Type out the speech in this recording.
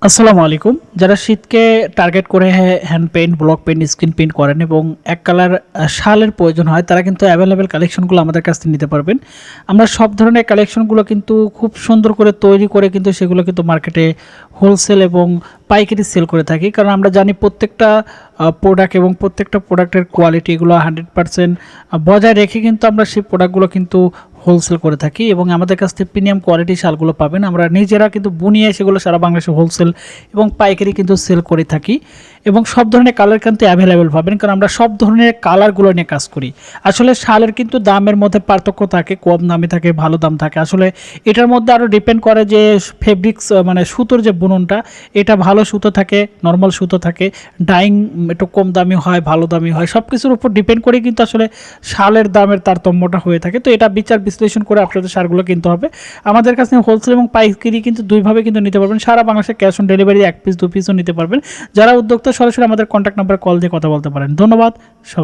আসসালামু আলাইকুম। যারা শীতকে টার্গেট করে hand paint, block paint, screen paint করেন এবং এক কালার শালের প্রয়োজন হয়, তারা কিন্তু অ্যাভেলেবেল কালেকশনগুলো আমাদের কাছ থেকে নিতে পারবেন। আমরা সব ধরনের কালেকশনগুলো কিন্তু খুব সুন্দর করে তৈরি করে কিন্তু সেগুলো কিন্তু মার্কেটে হোলসেল এবং পাইকারি সেল করে থাকি। কারণ আমরা জানি প্রত্যেকটা প্রোডাক্ট এবং প্রত্যেকটা প্রোডাক্টের কোয়ালিটি এগুলো 100% বজায় রেখে কিন্তু আমরা সেই প্রোডাক্টগুলো কিন্তু হোলসেল করে থাকি এবং আমাদের কাছ থেকে প্রিমিয়াম কোয়ালিটি শালগুলো পাবেন। আমরা নিজেরা কিন্তু বুনিয়ে সেগুলো সারা বাংলাদেশে হোলসেল এবং পাইকারি কিন্তু সেল করে থাকি এবং সব ধরনের কালার কিন্তু অ্যাভেলেবেল পাবেন, কারণ আমরা সব ধরনের কালারগুলো নিয়ে কাজ করি। আসলে শালের কিন্তু দামের মধ্যে পার্থক্য থাকে, কম দামে থাকে, ভালো দাম থাকে। আসলে এটার মধ্যে আরও ডিপেন্ড করে যে ফেব্রিক্স মানে সুতোর যে বুননটা, এটা ভালো সুতো থাকে, নর্মাল সুতো থাকে, ডাইং একটু কম দামি হয়, ভালো দামি হয়, সব কিছুর উপর ডিপেন্ড করে কিন্তু আসলে শালের দামের তারতম্যটা হয়ে থাকে। তো এটা বিচার বিশ্লেষণ করে আপনাদের শালগুলো কিনতে হবে। আমাদের কাছে হোলসেল এবং পাইকারি কিন্তু দুইভাবে কিন্তু নিতে পারবেন। সারা বাংলাদেশে ক্যাশ অন ডেলিভারি 1 পিস 2 পিসও নিতে পারবেন। যারা উদ্যোক্তা সরাসরি আমাদের কন্ট্যাক্ট নাম্বারে কল দিয়ে কথা বলতে পারেন। ধন্যবাদ সবাই।